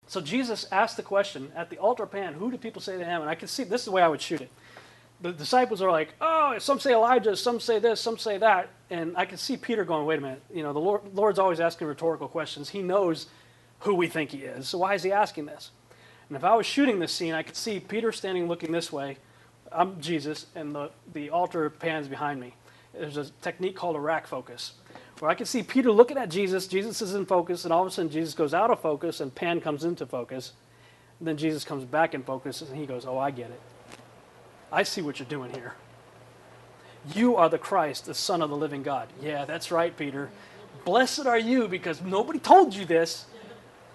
So Jesus asked the question at the altar pan, who do people say that I am? And I can see, this is the way I would shoot it. The disciples are like, oh, some say Elijah, some say this, some say that. And I can see Peter going, wait a minute. You know, the Lord's always asking rhetorical questions. He knows who we think he is. So why is he asking this? And if I was shooting this scene, I could see Peter standing looking this way. I'm Jesus, and the altar pans behind me. There's a technique called a rack focus, where I can see Peter looking at Jesus. Jesus is in focus, and all of a sudden Jesus goes out of focus, and pan comes into focus. And then Jesus comes back in focus, and he goes, oh, I get it. I see what you're doing here. You are the Christ, the Son of the living God. Yeah, that's right, Peter. Blessed are you, because nobody told you this,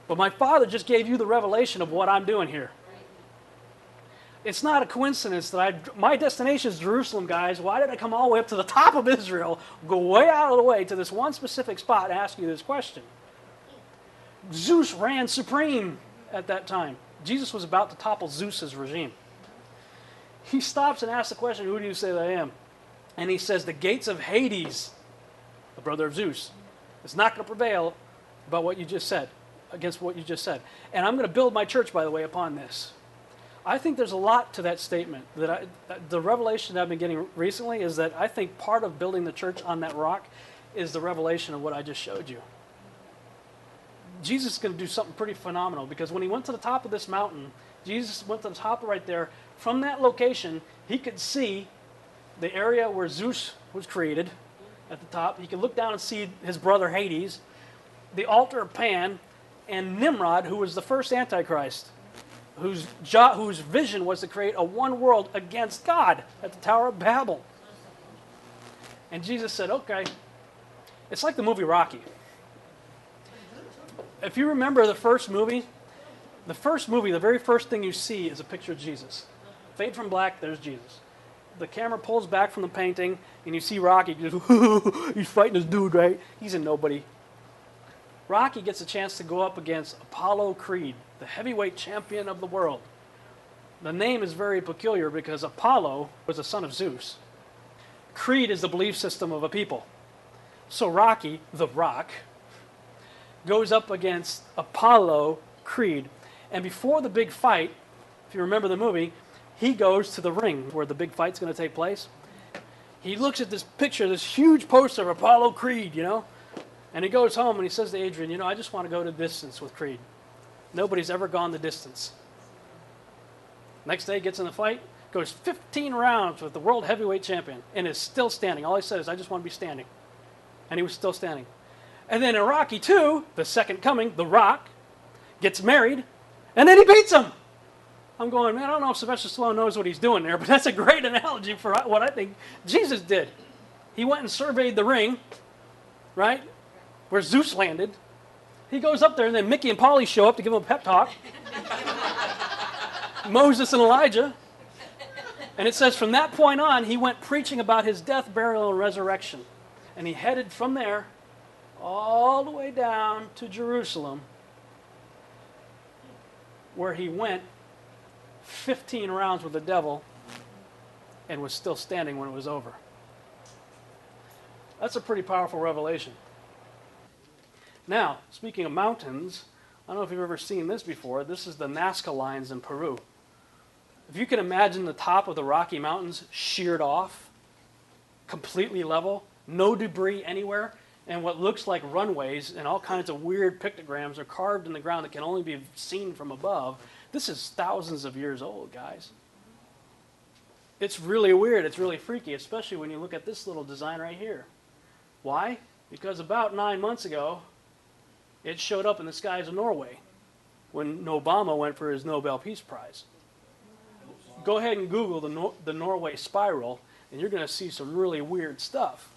but my Father just gave you the revelation of what I'm doing here. It's not a coincidence that my destination is Jerusalem, guys. Why did I come all the way up to the top of Israel, go way out of the way to this one specific spot and ask you this question? Zeus ran supreme at that time. Jesus was about to topple Zeus's regime. He stops and asks the question, who do you say that I am? And he says, the gates of Hades, the brother of Zeus, is not going to prevail about what you just said, against what you just said. And I'm going to build my church, by the way, upon this. I think there's a lot to that statement. The revelation that I've been getting recently is that I think part of building the church on that rock is the revelation of what I just showed you. Jesus is going to do something pretty phenomenal, because when he went to the top of this mountain, Jesus went to the top right there. From that location, he could see the area where Zeus was created at the top. He could look down and see his brother Hades, the altar of Pan, and Nimrod, who was the first Antichrist, whose vision was to create a one world against God at the Tower of Babel. And Jesus said, okay, it's like the movie Rocky. If you remember the first movie, the very first thing you see is a picture of Jesus. Fade from black, there's Jesus. The camera pulls back from the painting, and you see Rocky. He's fighting this dude, right? He's a nobody. Rocky gets a chance to go up against Apollo Creed, the heavyweight champion of the world. The name is very peculiar because Apollo was a son of Zeus. Creed is the belief system of a people. So Rocky, the Rock, goes up against Apollo Creed. And before the big fight, if you remember the movie, he goes to the ring where the big fight's going to take place. He looks at this picture, this huge poster of Apollo Creed, you know, and he goes home and he says to Adrian, you know, I just want to go to distance with Creed. Nobody's ever gone the distance. Next day, gets in the fight, goes 15 rounds with the world heavyweight champion, and is still standing. All he said is, I just want to be standing. And he was still standing. And then in Rocky 2, the second coming, The Rock, gets married, and then he beats him. I'm going, man, I don't know if Sylvester Stallone knows what he's doing there, but that's a great analogy for what I think Jesus did. He went and surveyed the ring, right, where Zeus landed. He goes up there, and then Mickey and Polly show up to give him a pep talk. Moses and Elijah. And it says from that point on, he went preaching about his death, burial, and resurrection. And he headed from there all the way down to Jerusalem, where he went 15 rounds with the devil and was still standing when it was over. That's a pretty powerful revelation. Now, speaking of mountains, I don't know if you've ever seen this before. This is the Nazca lines in Peru. If you can imagine the top of the Rocky Mountains sheared off, completely level, no debris anywhere, and what looks like runways and all kinds of weird pictograms are carved in the ground that can only be seen from above. This is thousands of years old, guys. It's really weird. It's really freaky, especially when you look at this little design right here. Why? Because about 9 months ago, it showed up in the skies of Norway when Obama went for his Nobel Peace Prize. Go ahead and Google the Norway spiral, and you're going to see some really weird stuff.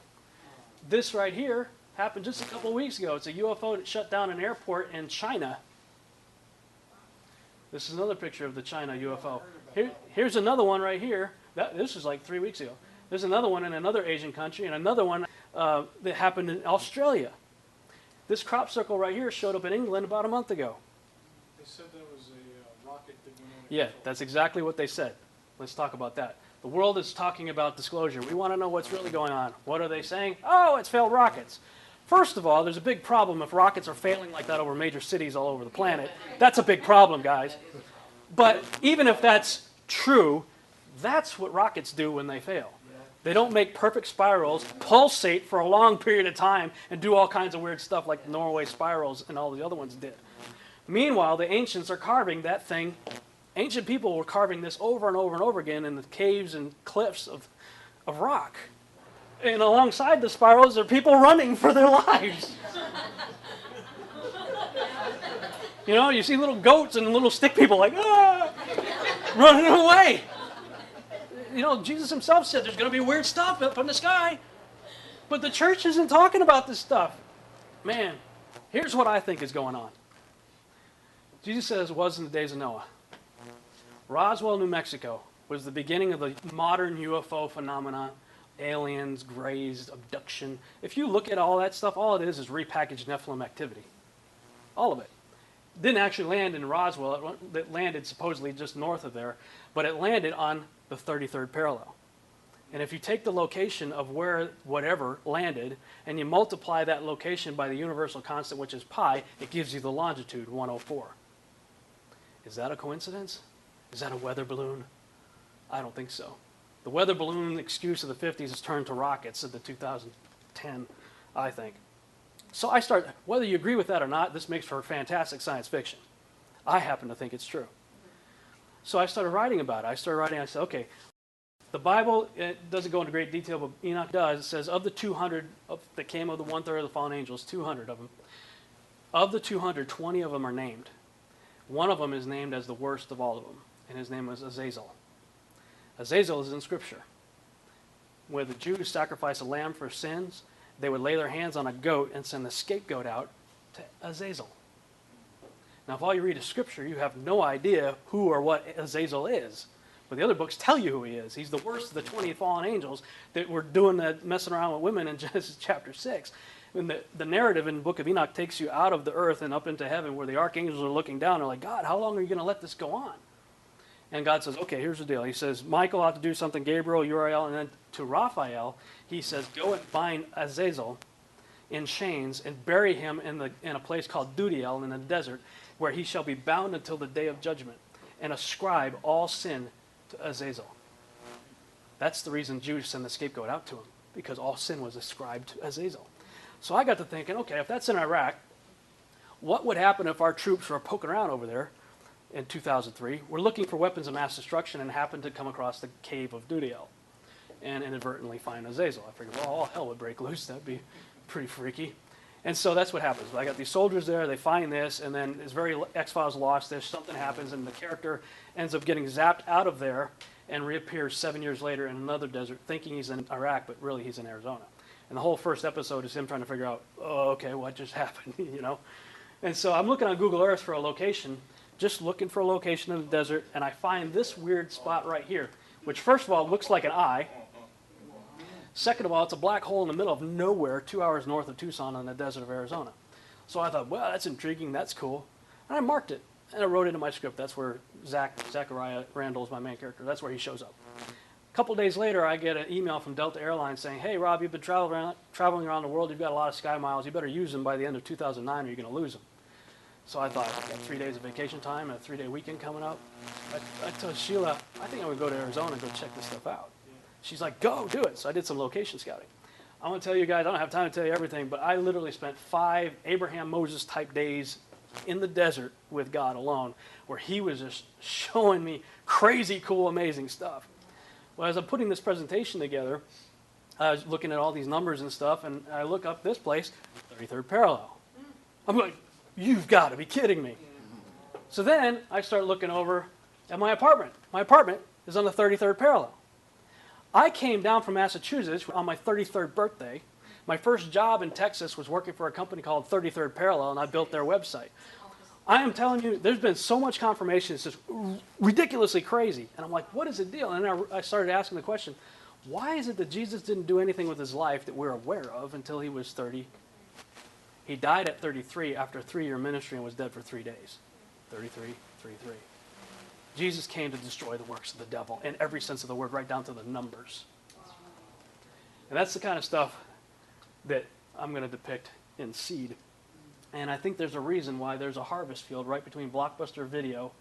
This right here happened just a couple of weeks ago. It's a UFO that shut down an airport in China. This is another picture of the China UFO. Here's another one right here. This was like 3 weeks ago. There's another one in another Asian country, and another one that happened in Australia. This crop circle right here showed up in England about a month ago. They said that was a rocket that went on. Yeah, that's exactly what they said. Let's talk about that. The world is talking about disclosure. We want to know what's really going on. What are they saying? Oh, it's failed rockets. First of all, there's a big problem if rockets are failing like that over major cities all over the planet. That's a big problem, guys. But even if that's true, that's what rockets do when they fail. They don't make perfect spirals, pulsate for a long period of time, and do all kinds of weird stuff like the Norway spirals and all the other ones did. Meanwhile, the ancients are carving that thing. Ancient people were carving this over and over and over again in the caves and cliffs of rock. And alongside the spirals are people running for their lives. You know, you see little goats and little stick people like, running away. You know, Jesus himself said there's going to be weird stuff up in the sky. But the church isn't talking about this stuff. Man, here's what I think is going on. Jesus says it was in the days of Noah. Roswell, New Mexico was the beginning of the modern UFO phenomenon. Aliens, grays, abduction. If you look at all that stuff, all it is repackaged Nephilim activity. All of it. Didn't actually land in Roswell. It landed supposedly just north of there, but it landed on the 33rd parallel. And if you take the location of where whatever landed and you multiply that location by the universal constant, which is pi, it gives you the longitude, 104. Is that a coincidence? Is that a weather balloon? I don't think so. The weather balloon excuse of the 50s has turned to rockets in the 2010, I think. So I start, whether you agree with that or not, this makes for fantastic science fiction. I happen to think it's true. So I started writing about it. I said, okay, the Bible, it doesn't go into great detail, but Enoch does. It says of the 200 that came of the 1/3 of the fallen angels, 200 of them, of the 200, 20 of them are named. One of them is named as the worst of all of them, and his name was Azazel. Azazel is in Scripture. Where the Jews sacrifice a lamb for sins, they would lay their hands on a goat and send the scapegoat out to Azazel. Now, if all you read is Scripture, you have no idea who or what Azazel is. But the other books tell you who he is. He's the worst of the 20 fallen angels that were doing that, messing around with women in Genesis chapter 6. And the narrative in the book of Enoch takes you out of the earth and up into heaven where the archangels are looking down. They're like, God, how long are you going to let this go on? And God says, okay, here's the deal. He says, Michael ought to do something, Gabriel, Uriel, and then to Raphael, he says, go and find Azazel in chains and bury him in a place called Dudiel in the desert, where he shall be bound until the day of judgment, and ascribe all sin to Azazel. That's the reason Jews send the scapegoat out to him, because all sin was ascribed to Azazel. So I got to thinking, okay, if that's in Iraq, what would happen if our troops were poking around over there in 2003, were looking for weapons of mass destruction and happened to come across the cave of Dudiel and inadvertently find Azazel? I figured, well, all hell would break loose. That'd be pretty freaky. And so that's what happens. I got these soldiers there, they find this, and then it's very X-Files lost this, something happens, and the character ends up getting zapped out of there and reappears 7 years later in another desert, thinking he's in Iraq, but really he's in Arizona. And the whole first episode is him trying to figure out, oh, okay, what just happened, you know? And so I'm looking on Google Earth for a location, just looking for a location in the desert, and I find this weird spot right here, which first of all looks like an eye. Second of all, it's a black hole in the middle of nowhere, 2 hours north of Tucson in the desert of Arizona. So I thought, well, that's intriguing, that's cool. And I marked it, and I wrote it into my script. That's where Zachariah Randall is my main character. That's where he shows up. A couple days later, I get an email from Delta Airlines saying, hey, Rob, you've been traveling around the world. You've got a lot of sky miles. You better use them by the end of 2009 or you're going to lose them. So I thought, I've got 3 days of vacation time and a 3-day weekend coming up. I told Sheila, I think I'm going to go to Arizona and go check this stuff out. She's like, go, do it. So I did some location scouting. I'm going to tell you guys, I don't have time to tell you everything, but I literally spent 5 Abraham Moses type days in the desert with God alone, where he was just showing me crazy, cool, amazing stuff. Well, as I'm putting this presentation together, I was looking at all these numbers and stuff, and I look up this place, 33rd parallel. I'm like, you've got to be kidding me. So then I start looking over at my apartment. My apartment is on the 33rd parallel. I came down from Massachusetts on my 33rd birthday. My first job in Texas was working for a company called 33rd Parallel, and I built their website. I am telling you, there's been so much confirmation. It's just ridiculously crazy. And I'm like, what is the deal? And then I started asking the question, why is it that Jesus didn't do anything with his life that we're aware of until he was 30? He died at 33 after a 3-year ministry and was dead for 3 days. 33, 33. Jesus came to destroy the works of the devil in every sense of the word, right down to the numbers. And that's the kind of stuff that I'm going to depict in seed. And I think there's a reason why there's a harvest field right between Blockbuster Video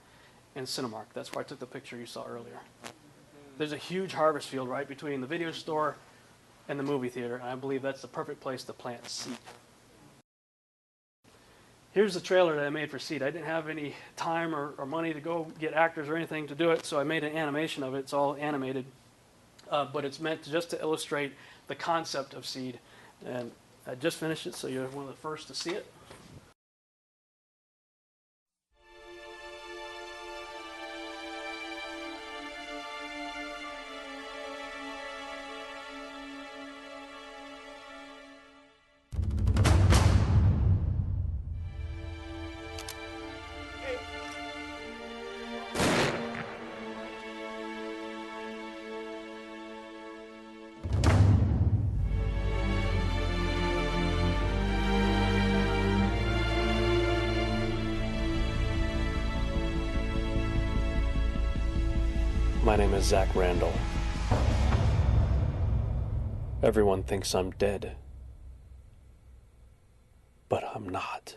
and Cinemark. That's where I took the picture you saw earlier. There's a huge harvest field right between the video store and the movie theater, and I believe that's the perfect place to plant seed. Here's the trailer that I made for Seed. I didn't have any time or money to go get actors or anything to do it, so I made an animation of it. It's all animated, but it's meant just to illustrate the concept of Seed. And I just finished it, so you're one of the first to see it. My name is Zach Randall. Everyone thinks I'm dead, but I'm not.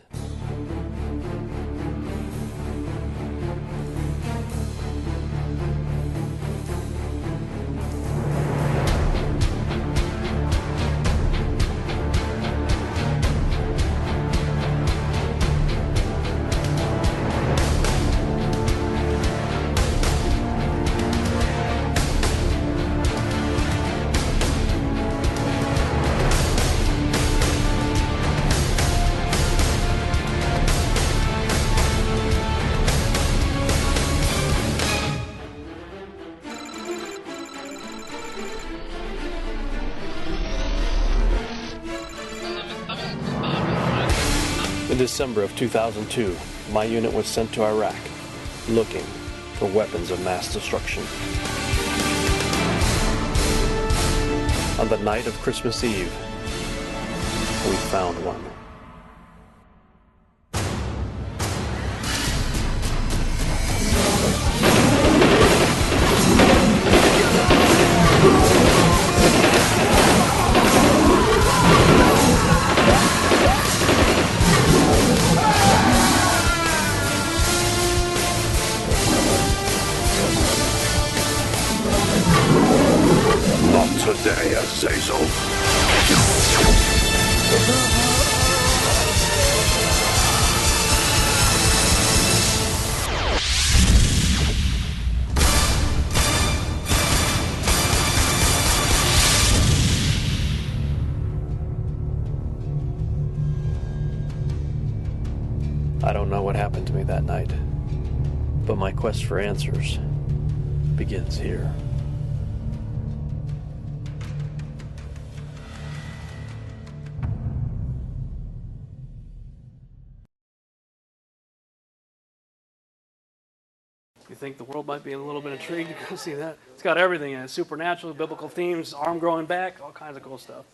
In December of 2002, my unit was sent to Iraq, looking for weapons of mass destruction. On the night of Christmas Eve, we found one. Today, Azazel. I don't know what happened to me that night, but my quest for answers begins here. You think the world might be a little bit intrigued to go see that? It's got everything in it. Supernatural, biblical themes, arm growing back, all kinds of cool stuff.